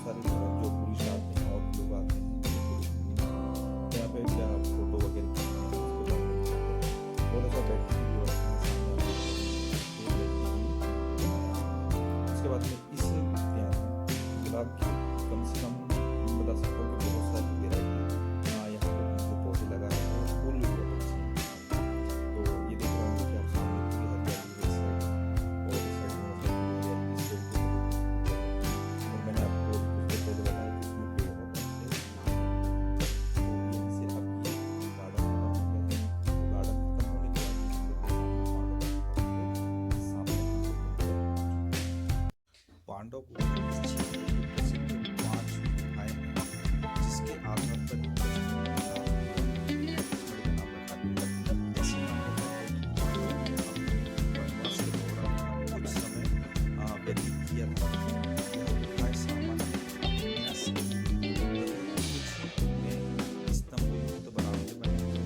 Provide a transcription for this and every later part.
सारी जो टूरिस्ट आते हैं और भी लोग आते हैं यहाँ पे क्या फोटो वगैरह खींचते हैं, उसके बाद में जाते हैं। और ऐसा बैठने की व्यवस्था है सामने आपको ये बैठने की। उसके बाद में इस उद्यान में गुलाब की कम से कम बता सकता हूँ कि बहुत सारी वेराइटी यहाँ पे जो पौधे लगाए हैं और फूल भी बहुत अच्छे हैं। तो ये देख रहा हूँ कि आप सामने पूरी हरियाली है इस साइड और इस साइड में इस साइड पे और मैंने आपको कुछ देर पहले बताया कि इसमें पेड़ बहुत अच्छे हैं। तो यहीं से अब ये गार्डन खत्म हो गया है। तो गार्डन खत्म होने के बाद पांडव गुफा इस क्षेत्र की प्रसिद्ध 5 गुफाएं हैं, जिसके आधार पर ही पचमढ़ी का नाम रखा गया। ऐसे मान्यता है कि पांडवों ने अपने वनवास के दौरान यहाँ कुछ समय व्यतीत किया था। यह गुफाएं सामान्य विन्यास कुछ में स्तंभयुक्त बरामदे बने हुए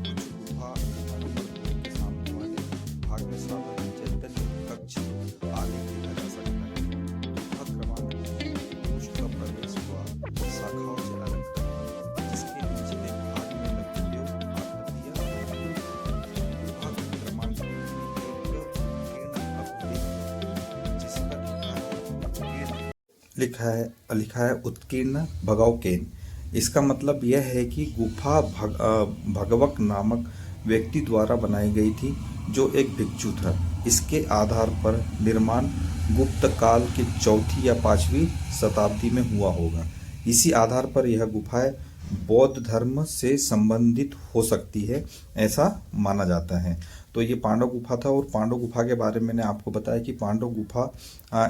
कुछ गुफा नंबर 2 के सामने वाले भाग में साधारण चैतन्य कक्ष आदि देखा जा सकता है। गुफा क्रमांक 3 का प्रवेश द्वार शाखाओं से अलग है, जिसके निचले भाग में लघुदेव आकृतियां बनी हैं। गुफा क्रमांक 3 में एक उत्कीर्ण अभिलेख है, जिस पर लिखा है उत्कीर्ण भगवकेन। इसका मतलब यह है कि गुफा भगवक नामक व्यक्ति द्वारा बनाई गई थी, जो एक भिक्षु था। इसके आधार पर निर्माण गुप्त काल की 4वीं या 5वीं शताब्दी में हुआ होगा। इसी आधार पर यह गुफाएं बौद्ध धर्म से संबंधित हो सकती है, ऐसा माना जाता है। तो ये पांडव गुफा था और पांडव गुफा के बारे में मैंने आपको बताया कि पांडव गुफा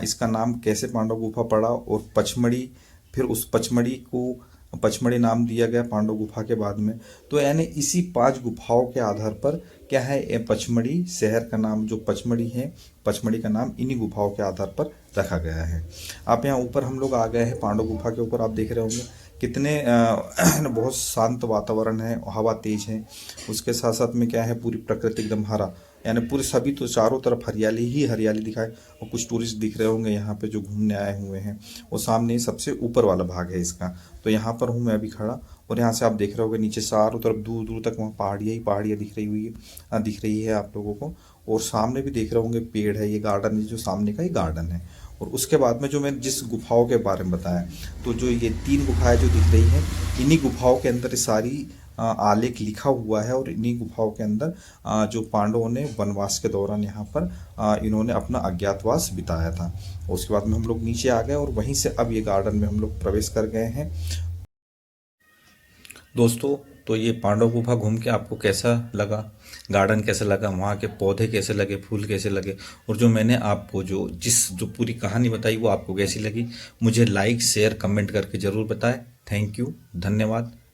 इसका नाम कैसे पांडव गुफा पड़ा और पचमढ़ी, फिर उस पचमढ़ी को पचमढ़ी नाम दिया गया पांडव गुफा के बाद में। तो यानी इसी 5 गुफाओं के आधार पर क्या है, ये पचमढ़ी शहर का नाम जो पचमढ़ी है, पचमढ़ी का नाम इन्हीं गुफाओं के आधार पर रखा गया है। आप यहाँ ऊपर हम लोग आ गए हैं पांडव गुफा के ऊपर। आप देख रहे होंगे कितने बहुत शांत वातावरण है, हवा तेज है। उसके साथ साथ में क्या है, पूरी प्रकृति एकदम हरा, यानी पूरे सभी तो चारों तरफ हरियाली ही हरियाली दिखाए। और कुछ टूरिस्ट दिख रहे होंगे यहाँ पे जो घूमने आए हुए हैं। वो सामने सबसे ऊपर वाला भाग है इसका। तो यहाँ पर हूँ मैं अभी खड़ा और यहाँ से आप देख रहे होंगे नीचे चारों तरफ दूर दूर तक वहाँ पहाड़ियाँ ही पहाड़ियाँ दिख रही है आप लोगों को। और सामने भी देख रहे होंगे पेड़ है। ये गार्डन है, जो सामने का ही गार्डन है। और उसके बाद में जो मैं जिस गुफाओं के बारे में बताया, तो जो ये 3 गुफाएं जो दिख रही हैं, इन्हीं गुफाओं के अंदर सारी आलेख लिखा हुआ है। और इन्हीं गुफाओं के अंदर जो पांडवों ने वनवास के दौरान यहाँ पर इन्होंने अपना अज्ञातवास बिताया था। उसके बाद में हम लोग नीचे आ गए और वहीं से अब ये गार्डन में हम लोग प्रवेश कर गए हैं। दोस्तों, तो ये पांडव गुफा घूम के आपको कैसा लगा, गार्डन कैसा लगा, वहाँ के पौधे कैसे लगे, फूल कैसे लगे, और जो मैंने आपको जो पूरी कहानी बताई वो आपको कैसी लगी, मुझे लाइक शेयर कमेंट करके ज़रूर बताएं। थैंक यू, धन्यवाद।